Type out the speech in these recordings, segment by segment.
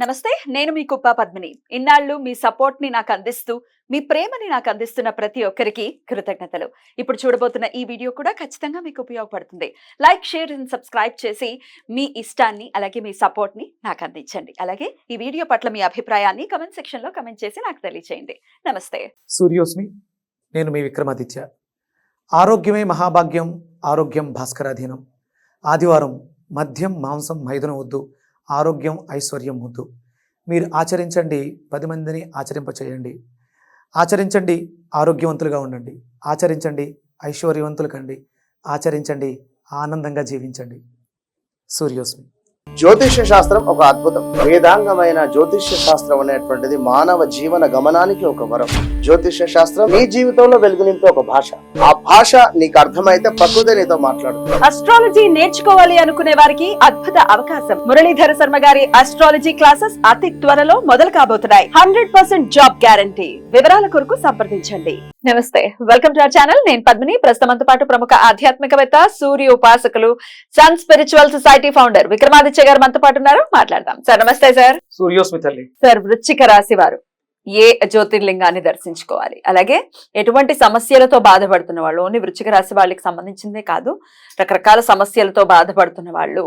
నమస్తే, నేను మీ కుప్ప పద్మిని. ఇన్నాళ్ళు మీ సపోర్ట్ ని నాకు అందిస్తూ, మీ ప్రేమని నాకు అందిస్తున్న ప్రతి ఒక్కరికి కృతజ్ఞతలు. ఇప్పుడు చూడబోతున్న ఈ వీడియో కూడా ఖచ్చితంగా మీకు ఉపయోగపడుతుంది. లైక్, షేర్ అండ్ సబ్స్క్రైబ్ చేసి మీ ఇష్టాన్ని అలాగే మీ సపోర్ట్ ని నాకు అందించండి. అలాగే ఈ వీడియో పట్ల మీ అభిప్రాయాన్ని కమెంట్ సెక్షన్ లో కమెంట్ చేసి నాకు తెలియజేయండి. నమస్తే. సూర్యోస్మి, నేను మీ విక్రమాదిత్య. ఆరోగ్యమే మహాభాగ్యం, ఆరోగ్యం భాస్కరాధీనం. ఆదివారం మద్యం, మాంసం, మైదనం వద్దు, ఆరోగ్యం ఐశ్వర్యం వద్దు. మీరు ఆచరించండి, 10 మందిని ఆచరింపచేయండి. ఆచరించండి, ఆరోగ్యవంతులుగా ఉండండి. ఆచరించండి, ఐశ్వర్యవంతులు కండి. ఆచరించండి, ఆనందంగా జీవించండి. సూర్యోస్మి. జ్యోతిష్య శాస్త్రం ఒక అద్భుతం. వేదాంగమైన జ్యోతిష్య శాస్త్రం అనేటువంటిది మానవ జీవన గమనానికి ఒక వరం. జ్యోతిష్య శాస్త్రం నీ జీవితంలో వెలుగునింపే ఒక భాష. ఆ భాష నీకు అర్థమైతే ప్రకృతి నీతో మాట్లాడుతుంది. అస్ట్రాలజీ నేర్చుకోవాలి అనుకునే వారికి అద్భుత అవకాశం. మురళీధర శర్మ గారి అస్ట్రాలజీ క్లాసెస్ అతి త్వరలో మొదలు కాబోతున్నాయి. 100% జాబ్ గ్యారంటీ. వివరాల కొరకు సంప్రదించండి. నమస్తే, వెల్కమ్ టు అవర్ ఛానల్. నేను పద్మిని. ప్రస్తుతంతో పాటు ప్రముఖ ఆధ్యాత్మికవేత్త, సూర్య ఉపాసకులు, sun spiritual society founder Vikramaditya గారు మనతో పాటు ఉన్నారు. మాట్లాడదాం. సార్ నమస్తే. సార్ సూర్యోస్మి తల్లి. సార్, వృశ్చిక రాశి వారు ఏ జ్యోతిర్లింగాన్ని దర్శించుకోవాలి, అలాగే ఎటువంటి సమస్యలతో బాధపడుతున్న వాళ్ళు, ఓన్లీ వృశ్చిక రాశి వాళ్ళకి సంబంధించిందే కాదు, రకరకాల సమస్యలతో బాధపడుతున్న వాళ్ళు,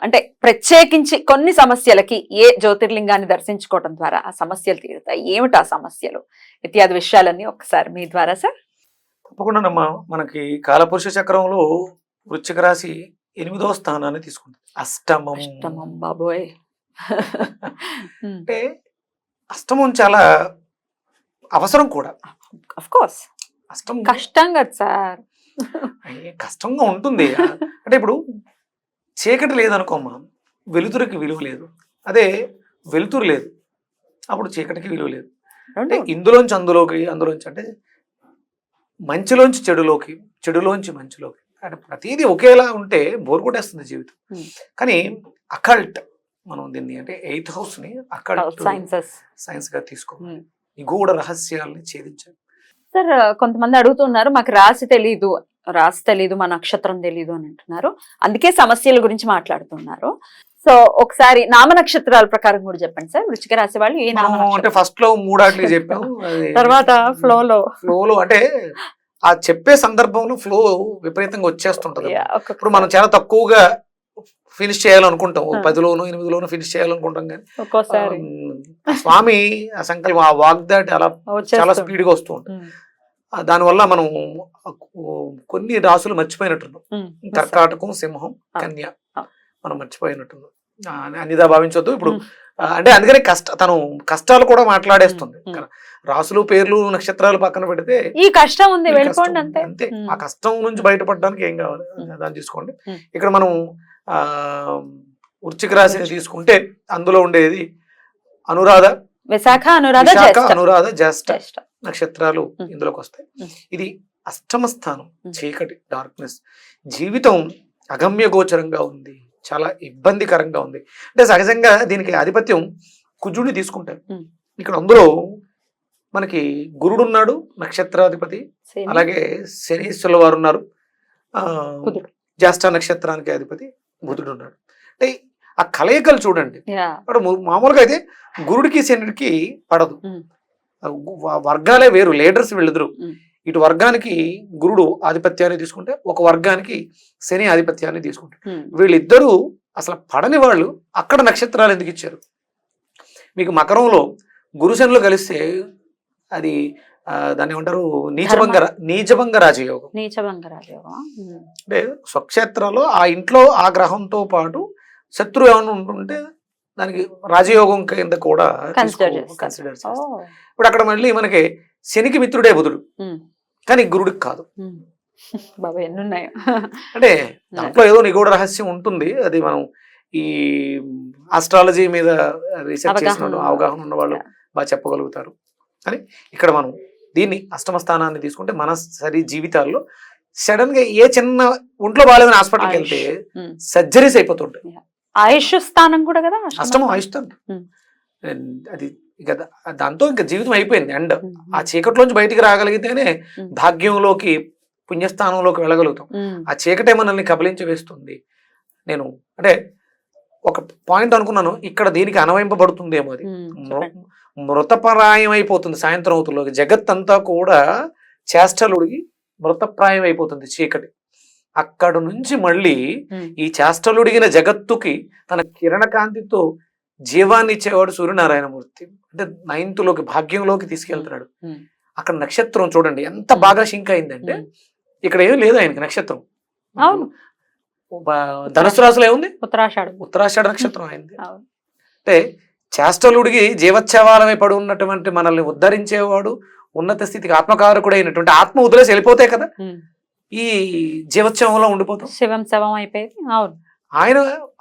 అంటే ప్రత్యేకించి కొన్ని సమస్యలకి ఏ జ్యోతిర్లింగాన్ని దర్శించుకోవడం ద్వారా ఆ సమస్యలు తీరుతాయి, ఏమిటి ఆ సమస్యలు ఇత్యాది విషయాలన్నీ ఒకసారి మీ ద్వారా సార్. తప్పకుండానమ్మా. మనకి కాలపురుష చక్రంలో వృశ్చిక రాశి 8వ స్థానాన్ని తీసుకుంటుంది. అష్టమం బాబోయ్. అంటే అష్టమం చాలా అవసరం కూడా. ఆఫ్ కోర్స్ అష్టం కష్టం కదా సార్. కష్టంగా ఉంటుంది. అంటే ఇప్పుడు చీకటి లేదనుకోమ్మా, వెలుతురుకి విలువ లేదు. అదే వెలుతురు లేదు, అప్పుడు చీకటికి విలువ లేదు. అంటే ఇందులోంచి అందులోంచి అంటే మంచిలోంచి చెడులోకి, చెడులోంచి మంచిలోకి, అంటే ప్రతిదీ ఒకేలా ఉంటే బోర్ కొట్టేస్తుంది జీవితం. కానీ అకల్ట్, మనం దీన్ని అంటే 8th హౌస్ ని అకల్ట్ సైన్స్ గా తీసుకోవాలి. నిగూఢ రహస్యాలని ఛేదించాలి. సార్, కొంతమంది అడుగుతున్నారు, మాకు రాశి తెలీదు, మా నక్షత్రం తెలీదు అని అంటున్నారు. అందుకే సమస్యల గురించి మాట్లాడుతున్నారు. సో ఒకసారి నామ నక్షత్రాల ప్రకారం కూడా చెప్పండి సార్. వృశ్చిక రాశి వాళ్ళు ఏ నామ, అంటే ఫస్ట్ లో 3 చెప్పాము, తర్వాత ఫ్లోలో అంటే ఆ చెప్పే సందర్భంలో ఫ్లో విపరీతంగా వచ్చేస్తుంటది. ఇప్పుడు మనం చాలా తక్కువగా ఫినిష్ చేయాలనుకుంటాం, 10లోనో 8లోనో ఫినిష్ చేయాలనుకుంటాం. కానీ ఒక్కోసారి స్వామి ఆ సంకల్పం, ఆ వాగ్దాటి అలా చాలా స్పీడ్ గా వస్తూ ఉంటుంది. దానివల్ల మనం కొన్ని రాసులు మర్చిపోయినట్టున్నాం. కర్కాటకం, సింహం, కన్య మనం మర్చిపోయినట్టున్నాం. అన్నిదా భావించొద్దు. ఇప్పుడు అంటే అందుకనే తను కష్టాలు కూడా మాట్లాడేస్తుంది. రాసులు, పేర్లు, నక్షత్రాలు పక్కన పెడితే ఈ కష్టం ఉంది, వెళ్ళిపోండి అంతే. అంతే. ఆ కష్టం నుంచి బయటపడడానికి ఏం కావాలి దాన్ని తీసుకోండి. ఇక్కడ మనం వృశ్చిక రాశిని తీసుకుంటే అందులో ఉండేది అనురాధ, విశాఖ, అనురాధ, జ్యేష్ఠ నక్షత్రాలు ఇందులోకి వస్తాయి. ఇది అష్టమ స్థానం, చీకటి, డార్క్నెస్. జీవితం అగమ్య గోచరంగా ఉంది, చాలా ఇబ్బందికరంగా ఉంది. అంటే సహజంగా దీనికి ఆధిపత్యం కుజుడిని తీసుకుంటారు. ఇక్కడ అందులో మనకి గురుడు ఉన్నాడు, నక్షత్రాధిపతి. అలాగే శనీశ్వరుల వారు ఉన్నారు, జ్యేష్ఠ నక్షత్రానికి అధిపతి బుధుడు ఉన్నాడు. అంటే ఆ కలయికలు చూడండి. అక్కడ మామూలుగా అయితే గురుడికి శనికి పడదు, వర్గాలే వేరు, లీడర్స్ వీళ్ళిద్దరు. ఇటు వర్గానికి గురుడు ఆధిపత్యాన్ని తీసుకుంటే, ఒక వర్గానికి శని ఆధిపత్యాన్ని తీసుకుంటారు. వీళ్ళిద్దరూ అసలు పడని వాళ్ళు. అక్కడ నక్షత్రాలు ఎందుకు ఇచ్చారు? మీకు మకరంలో గురుశనులు కలిస్తే అది దాన్ని ఏమంటారు, నీచభంగ రాజయోగం. అంటే స్వక్షేత్రాల్లో ఆ ఇంట్లో ఆ గ్రహంతో పాటు శత్రువు ఏమైనా ఉంటుంటే దానికి రాజయోగం కింద కూడా కన్సిడర్ చేస్తారు. ఇప్పుడు అక్కడ మళ్ళీ మనకి శనికి మిత్రుడే బుధుడు, కానీ గురుడికి కాదు. అంటే దాంట్లో ఏదో నిగూఢ రహస్యం ఉంటుంది. అది మనం ఈ ఆస్ట్రాలజీ మీద రీసెర్చ్ చేసిన అవగాహన ఉన్న వాళ్ళు బాగా చెప్పగలుగుతారు. కానీ ఇక్కడ మనం దీన్ని అష్టమ స్థానాన్ని తీసుకుంటే మన జీవితాల్లో సడన్ గా ఏ చిన్న ఒంట్లో బాగాలేదని హాస్పిటల్కి వెళ్తే సర్జరీస్ అయిపోతుంటాయి. ఆయుష్ స్థానం కూడా కదా అష్టమం, ఆయుష్ స్థానం. అది ఇక దాంతో ఇంకా జీవితం అయిపోయింది. అండ్ ఆ చీకట్లోంచి బయటికి రాగలిగితేనే భాగ్యంలోకి, పుణ్యస్థానంలోకి వెళ్ళగలుగుతాం. ఆ చీకటే మనల్ని కబలించి వేస్తుంది. నేను అంటే ఒక పాయింట్ అనుకున్నాను, ఇక్కడ దీనికి అన్వయింపబడుతుందేమో అది. చెప్పండి. మృతప్రాయం అయిపోతుంది సాయంత్రం అవుతులోకి, జగత్తంతా కూడా చేష్టలుడిగి మృతప్రాయం అయిపోతుంది చీకటి. అక్కడ నుంచి మళ్ళీ ఈ చేష్టలుడిగిన జగత్తుకి తన కిరణ కాంతితో జీవాన్ని ఇచ్చేవాడు సూర్యనారాయణమూర్తి. అంటే 9th లోకి, భాగ్యంలోకి తీసుకెళ్తున్నాడు. అక్కడ నక్షత్రం చూడండి ఎంత బాగా షింక్ అయిందంటే, ఇక్కడ ఏం లేదు ఆయనకి నక్షత్రం. అవును. ధనుసు రాశిలో ఏముంది? ఉత్తరాషాఢ నక్షత్రం అయింది. అంటే చేష్టలుడికి జీవోత్సవాలమై పడి ఉన్నటువంటి మనల్ని ఉద్ధరించేవాడు, ఉన్నత స్థితికి ఆత్మకారకుడైనటువంటి ఆత్మ వదిలేసి వెళ్ళిపోతే కదా ఈ జీవోత్సవంలో ఉండిపోతాం. శివం శవం అయిపోయింది. అవును. ఆయన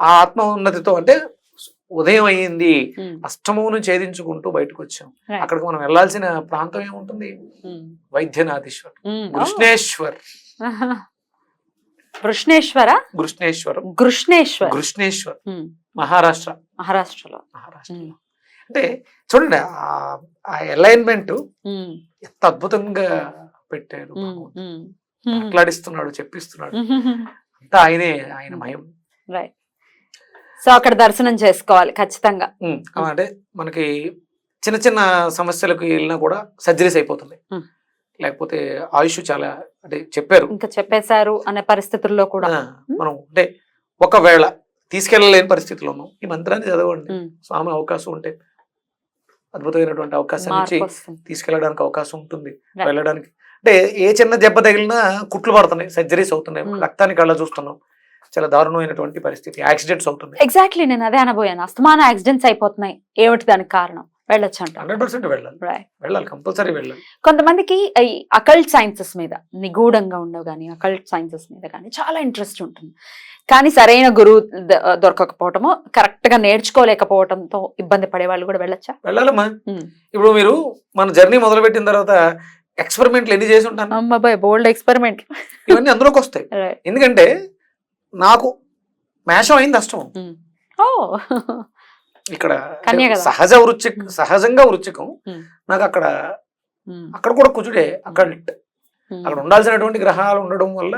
ఆ ఆత్మ ఉన్నతితో, అంటే ఉదయం అయ్యింది, అష్టమమును ఛేదించుకుంటూ బయటకు వచ్చాం. అక్కడికి మనం వెళ్లాల్సిన ప్రాంతం ఏముంటుంది? వైద్యనాథేశ్వర్, కృష్ణేశ్వర్, కృష్ణేశ్వర్, మహారాష్ట్రలో. అంటే చూడండి ఆ అలైన్మెంట్ ఎంత అద్భుతంగా పెట్టారు. మాట్లాడిస్తున్నాడు, చెప్పిస్తున్నాడు, అంతా ఆయన మయం. సో అక్కడ దర్శనం చేసుకోవాలి ఖచ్చితంగా. అంటే మనకి చిన్న చిన్న సమస్యలకు వెళ్ళినా కూడా సర్జరీస్ అయిపోతుంది, లేకపోతే ఆయుష్ చాలా, అంటే చెప్పారు ఇంకా చెప్పేశారు అనే పరిస్థితుల్లో కూడా మనం, అంటే ఒకవేళ తీసుకెళ్ళలేని పరిస్థితిలో ఉన్నాం, ఈ మంత్రాన్ని చదవండి. స్వామి అవకాశం ఉంటే అద్భుతమైనటువంటి అవకాశాన్ని ఇచ్చి తీసుకెళ్ళడానికి అవకాశం ఉంటుంది, వెళ్ళడానికి. అంటే ఏ చిన్న దెబ్బ తగిలినా కుట్లు పడుతున్నాయి, సర్జరీస్ అవుతున్నాయి, రక్తాన్ని కళ్ళ చూస్తున్నాం, చాలా దారుణమైనటువంటి పరిస్థితి, యాక్సిడెంట్స్ అవుతున్నాయి. ఎగ్జాక్ట్లీ, నేను అదే అనబోయాను. అస్తమాన యాక్సిడెంట్స్ అయిపోతున్నాయి, ఏమిటి దానికి కారణం? వెళ్ళొచ్చు అంట. 100% వెళ్ళాలి, కంపల్సరీ వెళ్ళాలి. కొంతమందికి ఈ అకల్ట్ సైన్సెస్ మీద, నిగూఢంగా ఉండవు కానీ అకల్ట్ సైన్సెస్ మీద కానీ చాలా ఇంట్రెస్ట్ ఉంటుంది. కానీ సరైన గురువు దొరకకపోవటము, కరెక్ట్ గా నేర్చుకోలేకపోవడంతో ఇబ్బంది పడే వాళ్ళు కూడా వెళ్ళొచ్చా? వెళ్ళాలమ్మా. ఇప్పుడు మీరు మన జర్నీ మొదలు పెట్టిన తర్వాత ఎక్స్పెరిమెంట్లు ఎన్ని చేసి ఉంటాను? అమ్మాయి బోల్డ్ ఎక్స్పెరిమెంట్, ఇవన్నీ అందులోకి వస్తాయి. ఎందుకంటే నాకు మేషం అయింది అష్టం. ఇక్కడ సహజంగా వృచ్చికం నాకు అక్కడ కూడా కుజుడే. అక్కడ ఉండాల్సినటువంటి గ్రహాలు ఉండడం వల్ల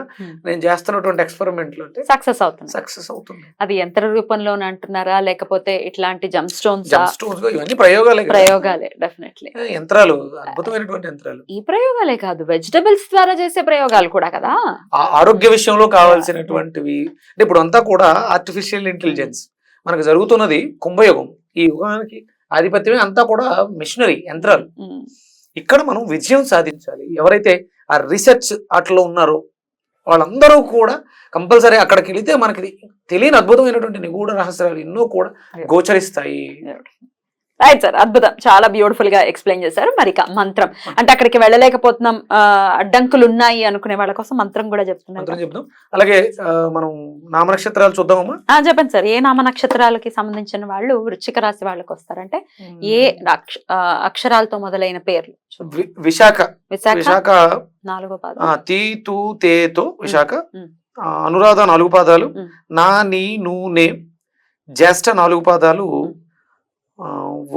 నేను చేస్తున్నటువంటి ఎక్స్పెరిమెంట్లు అంటే సక్సెస్ అవుతుంది. అది యంత్ర రూపంలో అంటున్నారా, లేకపోతే ఇట్లాంటి జంప్ స్టోన్స్? ఇవన్నీ ప్రయోగాలే డెఫినెట్లీ. యంత్రాలు, అద్భుతమైనటువంటి యంత్రాలు. ఈ ప్రయోగాలే కాదు, వెజిటబుల్స్ ద్వారా చేసే ప్రయోగాలు కూడా కదా. ఆరోగ్య విషయంలో కావాల్సినటువంటివి. అంటే ఇప్పుడు అంతా కూడా ఆర్టిఫిషియల్ ఇంటెలిజెన్స్ మనకు జరుగుతున్నది. కుంభయుగం, ఈ యుగానికి ఆధిపత్యమే అంతా కూడా మిషనరీ, యంత్రాలు. ఇక్కడ మనం విజయం సాధించాలి. ఎవరైతే ఆ రీసెర్చ్ అట్లా ఉన్నారో వాళ్ళందరూ కూడా కంపల్సరీ అక్కడికి వెళితే మనకి తెలియని అద్భుతమైనటువంటి నిగూఢ రహస్యాలు ఎన్నో కూడా గోచరిస్తాయి. రైట్ సార్, అద్భుతం, చాలా బ్యూటిఫుల్ గా ఎక్స్ప్లెయిన్ చేశారు. మరి మంత్రం అంటే అక్కడికి వెళ్ళలేకపోతున్నాం, అడ్డంకులు ఉన్నాయి అనుకునే వాళ్ళ కోసం మంత్రం కూడా చెప్తున్నాం. అలాగే మనం నామ నక్షత్రాలు చూద్దామమ్మా. చెప్పండి సార్, ఏ నామ నక్షత్రాలకి సంబంధించిన వాళ్ళు వృశ్చిక రాశి వాళ్ళకి వస్తారంటే ఏ అక్షరాలతో మొదలైన పేర్లు? విశాఖ 4 పాదాలు, తీ తూ తేతో విశాఖ, అనురాధ 4 పాదాలు, నా నీ ను నే, జ్యేష్ఠ 4 పాదాలు,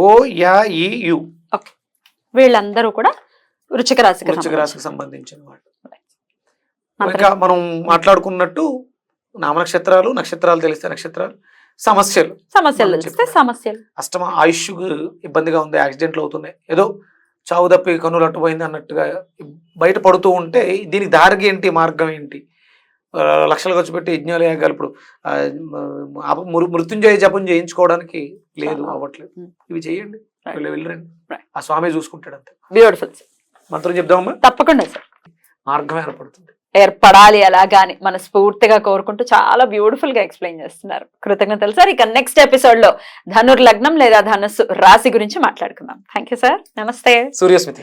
ఓ యా ఈ యు. వీళ్ళందరూ కూడా వృశ్చిక రాశికి సంబంధించిన వాళ్ళు. ఇంకా మనం మాట్లాడుకున్నట్టు నామ నక్షత్రాలు తెలిస్తే నక్షత్రాలు, సమస్యలు తెలిస్తే సమస్యలు, అష్టమ ఆయుష్ ఇబ్బందిగా ఉంది, యాక్సిడెంట్లు అవుతున్నాయి, ఏదో చావు తప్పి కన్నులు అట్టుపోయింది అన్నట్టుగా బయట పడుతూ ఉంటే దీనికి దారి ఏంటి, మార్గం ఏంటి? లక్షలు ఖర్చు పెట్టి యజ్ఞాలు యాగాలు, ఇప్పుడు మృత్యుంజయ జపం చేయించుకోవడానికి లేదు, అవ్వట్లేదు. ఇవి చేయండి, వెళ్ళరండి, ఆ స్వామి చూసుకుంటాడు అంతే. బ్యూటిఫుల్. మంత్రం చెప్దామమ్మా? తప్పకుండా సార్. మార్గం ఏర్పడాలి అలాగాని మనస్ఫూర్తిగా కోరుకుంటూ చాలా బ్యూటిఫుల్ గా ఎక్స్ప్లెయిన్ చేస్తున్నారు. కృతజ్ఞతలు సార్. ఇక నెక్స్ట్ ఎపిసోడ్ లో ధనుర్లగ్నం లేదా ధనుస్సు రాశి గురించి మాట్లాడుకుందాం. Thank you sir. నమస్తే. సూర్యస్మితి.